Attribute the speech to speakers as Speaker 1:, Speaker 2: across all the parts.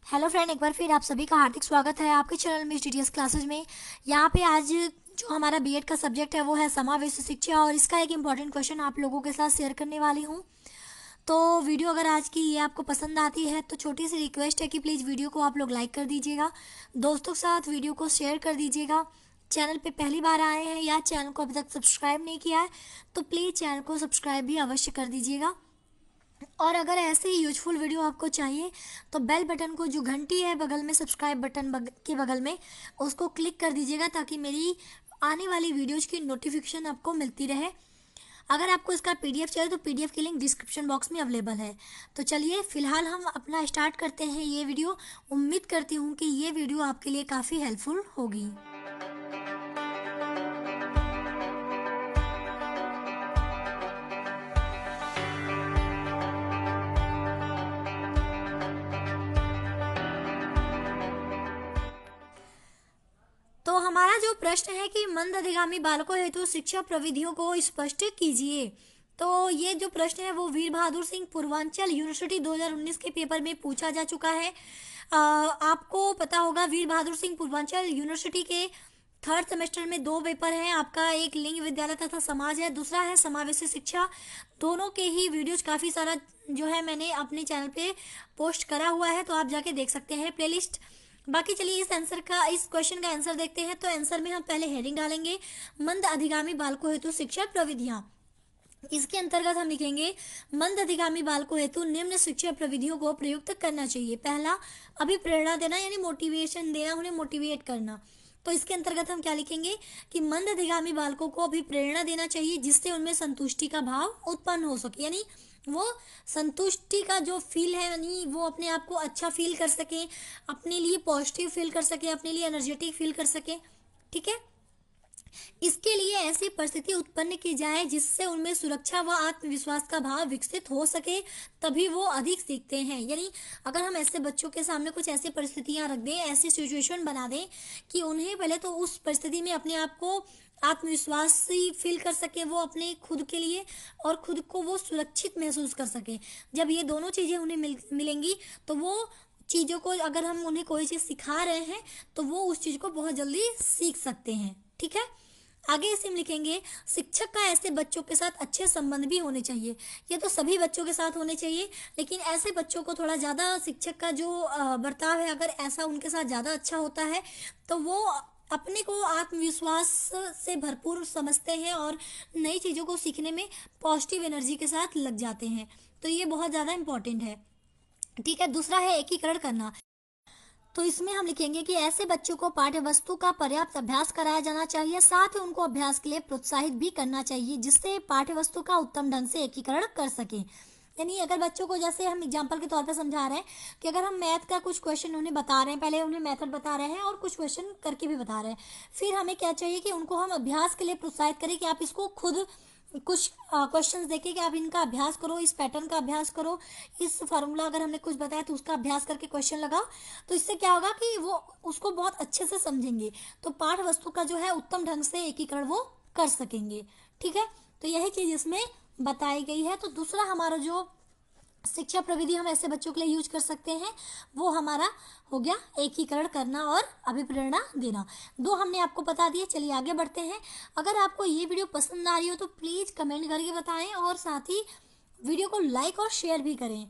Speaker 1: Hello friend, एक बार फिर आप सभी का हार्दिक स्वागत है आपके चैनल में डीटीएस क्लासेस में। यहाँ पे आज जो हमारा बीएड का सब्जेक्ट है वो है समावेशी शिक्षा, और इसका एक इम्पॉर्टेंट क्वेश्चन आप लोगों के साथ शेयर करने वाली हूँ। तो वीडियो अगर आज की ये आपको पसंद आती है तो छोटी सी रिक्वेस्ट है कि प्लीज़ वीडियो को आप लोग लाइक कर दीजिएगा, दोस्तों के साथ वीडियो को शेयर कर दीजिएगा। चैनल पे पहली बार आए हैं या चैनल को अभी तक सब्सक्राइब नहीं किया है तो प्लीज़ चैनल को सब्सक्राइब भी अवश्य कर दीजिएगा। और अगर ऐसे ही यूजफुल वीडियो आपको चाहिए तो बेल बटन को, जो घंटी है बगल में सब्सक्राइब बटन के बगल में, उसको क्लिक कर दीजिएगा ताकि मेरी आने वाली वीडियोज़ की नोटिफिकेशन आपको मिलती रहे। अगर आपको इसका पीडीएफ चाहिए तो पीडीएफ की लिंक डिस्क्रिप्शन बॉक्स में अवेलेबल है। तो चलिए फिलहाल हम अपना स्टार्ट करते हैं ये वीडियो। उम्मीद करती हूँ कि ये वीडियो आपके लिए काफ़ी हेल्पफुल होगी। तो हमारा जो प्रश्न है कि मंद अधिगामी बालकों हेतु शिक्षा प्रविधियों को स्पष्ट कीजिए। तो ये जो प्रश्न है वो वीर बहादुर सिंह पूर्वांचल यूनिवर्सिटी 2019 के पेपर में पूछा जा चुका है। आपको पता होगा वीर बहादुर सिंह पूर्वांचल यूनिवर्सिटी के थर्ड सेमेस्टर में दो पेपर हैं। आपका एक लिंग विद्यालय तथा समाज है, दूसरा है समावेशी शिक्षा। दोनों के ही वीडियोज काफ़ी सारा जो है मैंने अपने चैनल पे पोस्ट करा हुआ है, तो आप जाके देख सकते हैं प्लेलिस्ट। बाकी चलिए इस क्वेश्चन का आंसर देखते हैं। तो आंसर में हम पहले हेडिंग डालेंगे मंद अधिगामी बालकों हेतु शिक्षा प्रविधियां। इसके अंतर्गत हम लिखेंगे मंद अधिगामी बालकों हेतु निम्न शिक्षा प्रविधियों को प्रयुक्त करना चाहिए। पहला, अभिप्रेरणा देना, यानी मोटिवेशन देना, उन्हें मोटिवेट करना। तो इसके अंतर्गत हम क्या लिखेंगे कि मंद अधिगामी बालकों को अभिप्रेरणा देना चाहिए जिससे उनमें संतुष्टि का भाव उत्पन्न हो सके, यानी वो संतुष्टि का जो फील है, यानी वो अपने आप को अच्छा फील कर सके, अपने लिए पॉजिटिव फील कर सके, अपने लिए एनर्जेटिक फील कर सके। ठीक है, इसके लिए ऐसी परिस्थिति उत्पन्न की जाए जिससे उनमें सुरक्षा व आत्मविश्वास का भाव विकसित हो सके, तभी वो अधिक सीखते हैं। यानी अगर हम ऐसे बच्चों के सामने कुछ ऐसी परिस्थितियां रख दें, ऐसी सिचुएशन बना दें कि उन्हें पहले तो उस परिस्थिति में अपने आप को आत्मविश्वासी फील कर सके, वो अपने खुद के लिए और खुद को वो सुरक्षित महसूस कर सके। जब ये दोनों चीज़ें उन्हें मिलेंगी तो वो चीज़ों को, अगर हम उन्हें कोई चीज़ सिखा रहे हैं तो वो उस चीज़ को बहुत जल्दी सीख सकते हैं। ठीक है, आगे इसे हम लिखेंगे शिक्षक का ऐसे बच्चों के साथ अच्छे संबंध भी होने चाहिए। ये तो सभी बच्चों के साथ होने चाहिए, लेकिन ऐसे बच्चों को थोड़ा ज़्यादा शिक्षक का जो बर्ताव है, अगर ऐसा उनके साथ ज़्यादा अच्छा होता है तो वो अपने को आत्मविश्वास से भरपूर समझते हैं और नई चीज़ों को सीखने में पॉजिटिव एनर्जी के साथ लग जाते हैं। तो ये बहुत ज़्यादा इम्पोर्टेंट है। ठीक है, दूसरा है एकीकरण करना। तो इसमें हम लिखेंगे कि ऐसे बच्चों को पाठ्य वस्तु का पर्याप्त अभ्यास कराया जाना चाहिए, साथ ही उनको अभ्यास के लिए प्रोत्साहित भी करना चाहिए जिससे पाठ्य वस्तु का उत्तम ढंग से एकीकरण कर सकें। यानी अगर बच्चों को, जैसे हम एग्जाम्पल के तौर पर समझा रहे हैं कि अगर हम मैथ का कुछ क्वेश्चन उन्हें बता रहे हैं, पहले उन्हें मेथड बता रहे हैं और कुछ क्वेश्चन करके भी बता रहे हैं, फिर हमें क्या चाहिए कि उनको हम अभ्यास के लिए प्रोत्साहित करें कि आप इसको खुद कुछ क्वेश्चंस देके कि आप इनका अभ्यास करो, इस पैटर्न का अभ्यास करो, इस फार्मूला अगर हमने कुछ बताया तो उसका अभ्यास करके क्वेश्चन लगाओ। तो इससे क्या होगा कि वो उसको बहुत अच्छे से समझेंगे, तो पाठ वस्तु का जो है उत्तम ढंग से एकीकरण वो कर सकेंगे। ठीक है, तो यही चीज़ इसमें बताई गई है। तो दूसरा हमारा जो शिक्षा प्रविधि हम ऐसे बच्चों के लिए यूज कर सकते हैं वो हमारा हो गया एकीकरण करना और अभिप्रेरणा देना। दो हमने आपको बता दिए। चलिए आगे बढ़ते हैं। अगर आपको ये वीडियो पसंद आ रही हो तो प्लीज़ कमेंट करके बताएं और साथ ही वीडियो को लाइक और शेयर भी करें।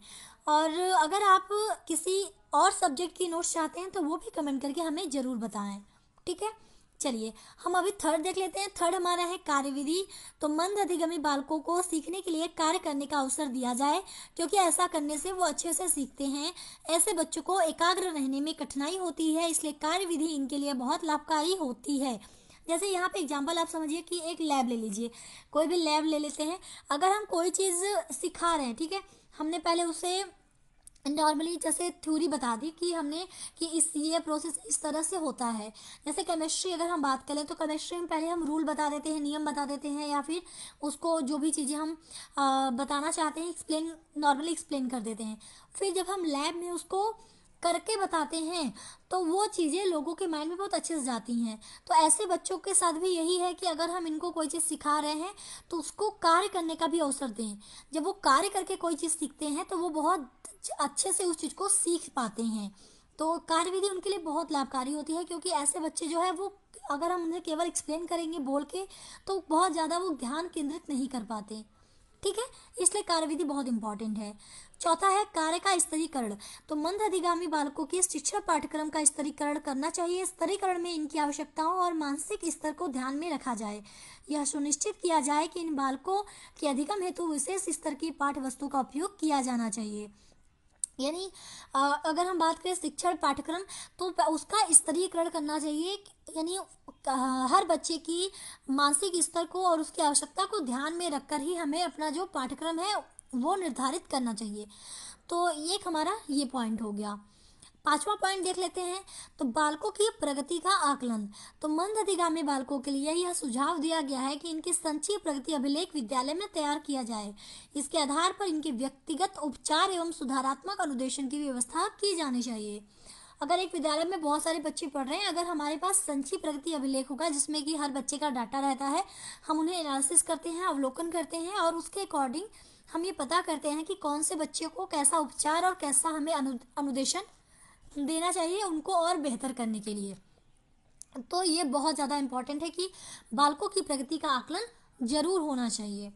Speaker 1: और अगर आप किसी और सब्जेक्ट की नोट्स चाहते हैं तो वो भी कमेंट करके हमें ज़रूर बताएं। ठीक है, चलिए हम अभी थर्ड देख लेते हैं। थर्ड हमारा है कार्यविधि। तो मंद अधिगमी बालकों को सीखने के लिए कार्य करने का अवसर दिया जाए, क्योंकि ऐसा करने से वो अच्छे से सीखते हैं। ऐसे बच्चों को एकाग्र रहने में कठिनाई होती है, इसलिए कार्यविधि इनके लिए बहुत लाभकारी होती है। जैसे यहाँ पे एग्जाम्पल आप समझिए कि एक लैब ले लीजिए, कोई भी लैब ले लेते हैं। अगर हम कोई चीज़ सिखा रहे हैं, ठीक है, हमने पहले उसे नॉर्मली जैसे थ्योरी बता दी कि हमने कि ये प्रोसेस इस तरह से होता है। जैसे केमिस्ट्री अगर हम बात करें तो केमिस्ट्री में पहले हम रूल बता देते हैं, नियम बता देते हैं, या फिर उसको जो भी चीज़ें हम बताना चाहते हैं नॉर्मली एक्सप्लेन कर देते हैं। फिर जब हम लैब में उसको करके बताते हैं तो वो चीज़ें लोगों के माइंड में बहुत अच्छे से जाती हैं। तो ऐसे बच्चों के साथ भी यही है कि अगर हम इनको कोई चीज़ सिखा रहे हैं तो उसको कार्य करने का भी अवसर दें। जब वो कार्य करके कोई चीज़ सीखते हैं तो वो बहुत अच्छे से उस चीज़ को सीख पाते हैं। तो कार्यविधि उनके लिए बहुत लाभकारी होती है, क्योंकि ऐसे बच्चे जो है वो अगर हम उन्हें केवल एक्सप्लेन करेंगे बोल के तो बहुत ज़्यादा वो ध्यान केंद्रित नहीं कर पाते। ठीक है, इसलिए कार्यविधि बहुत इंपॉर्टेंट है। चौथा है कार्य का स्तरीकरण। तो मंद अधिगामी बालकों के शिक्षा पाठ्यक्रम का स्तरीकरण करना चाहिए। स्तरीकरण में इनकी आवश्यकताओं और मानसिक स्तर को ध्यान में रखा जाए। यह सुनिश्चित किया जाए कि इन बालकों के अधिगम हेतु विशेष स्तर की पाठ्य वस्तु का उपयोग किया जाना चाहिए। यानी अगर हम बात करें शिक्षण पाठ्यक्रम तो उसका स्तरीकरण करना चाहिए। यानी हर बच्चे की मानसिक स्तर को और उसकी आवश्यकता को ध्यान में रखकर ही हमें अपना जो पाठ्यक्रम है वो निर्धारित करना चाहिए। तो एक हमारा ये पॉइंट हो गया। पांचवा पॉइंट देख लेते हैं। तो बालकों की प्रगति का आकलन। तो मंद अधिगामी बालकों के लिए यह सुझाव दिया गया है कि इनकी संचयी प्रगति अभिलेख विद्यालय में तैयार किया जाए। इसके आधार पर इनके व्यक्तिगत उपचार एवं सुधारात्मक अनुदेशन की व्यवस्था की जानी चाहिए। अगर एक विद्यालय में बहुत सारे बच्चे पढ़ रहे हैं, अगर हमारे पास संचयी प्रगति अभिलेख होगा जिसमें कि हर बच्चे का डाटा रहता है, हम उन्हें एनालिसिस करते हैं, अवलोकन करते हैं और उसके अकॉर्डिंग हम ये पता करते हैं कि कौन से बच्चे को कैसा उपचार और कैसा हमें अनुदेशन देना चाहिए उनको और बेहतर करने के लिए। तो ये बहुत ज़्यादा इम्पॉर्टेंट है कि बालकों की प्रगति का आकलन जरूर होना चाहिए।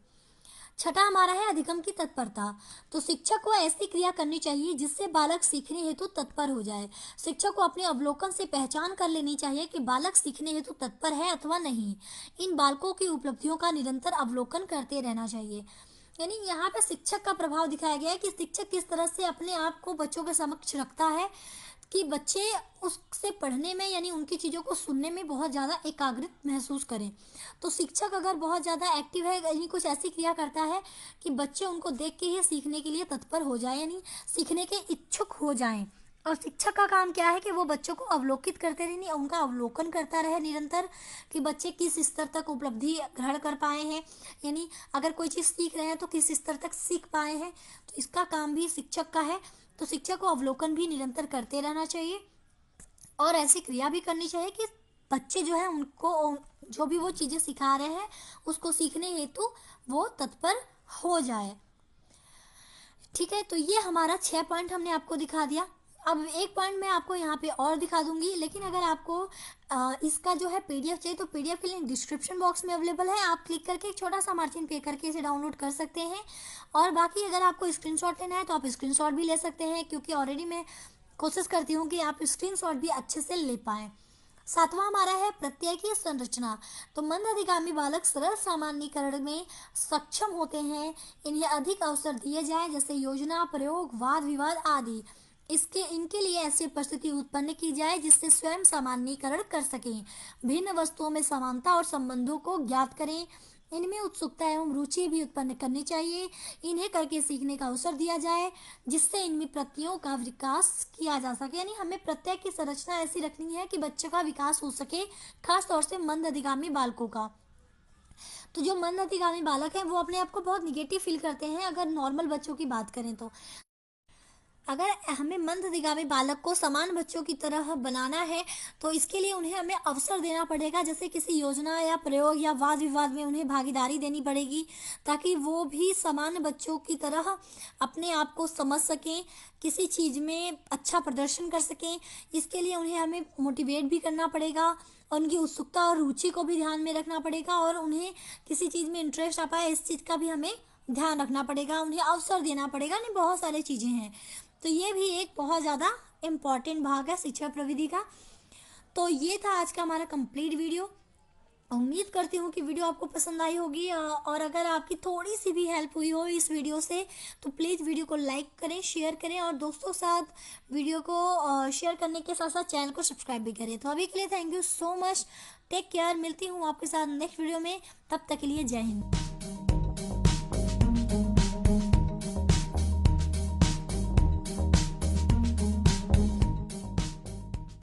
Speaker 1: छठा हमारा है अधिगम की तत्परता। तो शिक्षक को ऐसी क्रिया करनी चाहिए जिससे बालक सीखने हेतु तत्पर हो जाए। शिक्षक को अपने अवलोकन से पहचान कर लेनी चाहिए कि बालक सीखने हेतु तत्पर है अथवा नहीं। इन बालकों की उपलब्धियों का निरंतर अवलोकन करते रहना चाहिए। यानी यहाँ पे शिक्षक का प्रभाव दिखाया गया है कि शिक्षक किस तरह से अपने आप को बच्चों के समक्ष रखता है कि बच्चे उससे पढ़ने में यानी उनकी चीज़ों को सुनने में बहुत ज़्यादा एकाग्रित महसूस करें। तो शिक्षक अगर बहुत ज़्यादा एक्टिव है, यानी कुछ ऐसी क्रिया करता है कि बच्चे उनको देख के ही सीखने के लिए तत्पर हो जाए, यानी सीखने के इच्छुक हो जाएं। और शिक्षक का काम क्या है कि वो बच्चों को अवलोकित करते रहे, उनका अवलोकन करता रहे निरंतर कि बच्चे किस स्तर तक उपलब्धि ग्रहण कर पाए हैं, यानी अगर कोई चीज़ सीख रहे हैं तो किस स्तर तक सीख पाए हैं। तो इसका काम भी शिक्षक का है। तो शिक्षक को अवलोकन भी निरंतर करते रहना चाहिए और ऐसी क्रिया भी करनी चाहिए कि बच्चे जो है उनको जो भी वो चीज़ें सिखा रहे हैं उसको सीखने हेतु वो तत्पर हो जाए। ठीक है, तो ये हमारा 6 पॉइंट हमने आपको दिखा दिया। अब एक पॉइंट मैं आपको यहाँ पे और दिखा दूंगी, लेकिन अगर आपको इसका जो है पीडीएफ चाहिए तो पीडीएफ के लिंक डिस्क्रिप्शन बॉक्स में अवेलेबल है। आप क्लिक करके एक छोटा सा मार्जिन पे करके इसे डाउनलोड कर सकते हैं। और बाकी अगर आपको स्क्रीनशॉट लेना है तो आप स्क्रीनशॉट भी ले सकते हैं, क्योंकि ऑलरेडी मैं कोशिश करती हूँ कि आप स्क्रीनशॉट भी अच्छे से ले पाएँ। सातवां हमारा है प्रत्यय की संरचना। तो मंद अधिगामी बालक सरल सामान्यीकरण में सक्षम होते हैं। इन्हें अधिक अवसर दिए जाए, जैसे योजना, प्रयोग, वाद विवाद आदि। इनके लिए ऐसी परिस्थिति उत्पन्न की जाए जिससे स्वयं सामान्यीकरण कर सकें, भिन्न वस्तुओं में समानता और संबंधों को ज्ञात करें। इनमें उत्सुकता एवं रुचि भी उत्पन्न करनी चाहिए। इन्हें करके सीखने का अवसर दिया जाए जिससे इनमें प्रत्ययों का विकास किया जा सके। यानी हमें प्रत्यय की संरचना ऐसी रखनी है कि बच्चों का विकास हो सके, खास तौर से मंद अधिगामी बालकों का। तो जो मंद अधिगामी बालक हैं वो अपने आप को बहुत निगेटिव फील करते हैं। अगर नॉर्मल बच्चों की बात करें तो अगर हमें मंद अधिगामी बालक को समान बच्चों की तरह बनाना है तो इसके लिए उन्हें हमें अवसर देना पड़ेगा, जैसे किसी योजना या प्रयोग या वाद विवाद में उन्हें भागीदारी देनी पड़ेगी, ताकि वो भी समान बच्चों की तरह अपने आप को समझ सकें, किसी चीज़ में अच्छा प्रदर्शन कर सकें। इसके लिए उन्हें हमें मोटिवेट भी करना पड़ेगा, उनकी उत्सुकता और रुचि को भी ध्यान में रखना पड़ेगा, और उन्हें किसी चीज़ में इंटरेस्ट आ पाए इस चीज़ का भी हमें ध्यान रखना पड़ेगा, उन्हें अवसर देना पड़ेगा। नहीं, बहुत सारी चीज़ें हैं। तो ये भी एक बहुत ज़्यादा इम्पॉर्टेंट भाग है शिक्षा प्रविधि का। तो ये था आज का हमारा कंप्लीट वीडियो। उम्मीद करती हूँ कि वीडियो आपको पसंद आई होगी, और अगर आपकी थोड़ी सी भी हेल्प हुई हो इस वीडियो से तो प्लीज़ वीडियो को लाइक करें, शेयर करें, और दोस्तों के साथ वीडियो को शेयर करने के साथ साथ चैनल को सब्सक्राइब भी करें। तो अभी के लिए thank you so much, take care. मिलती हूँ आपके साथ नेक्स्ट वीडियो में, तब तक के लिए जय हिंद।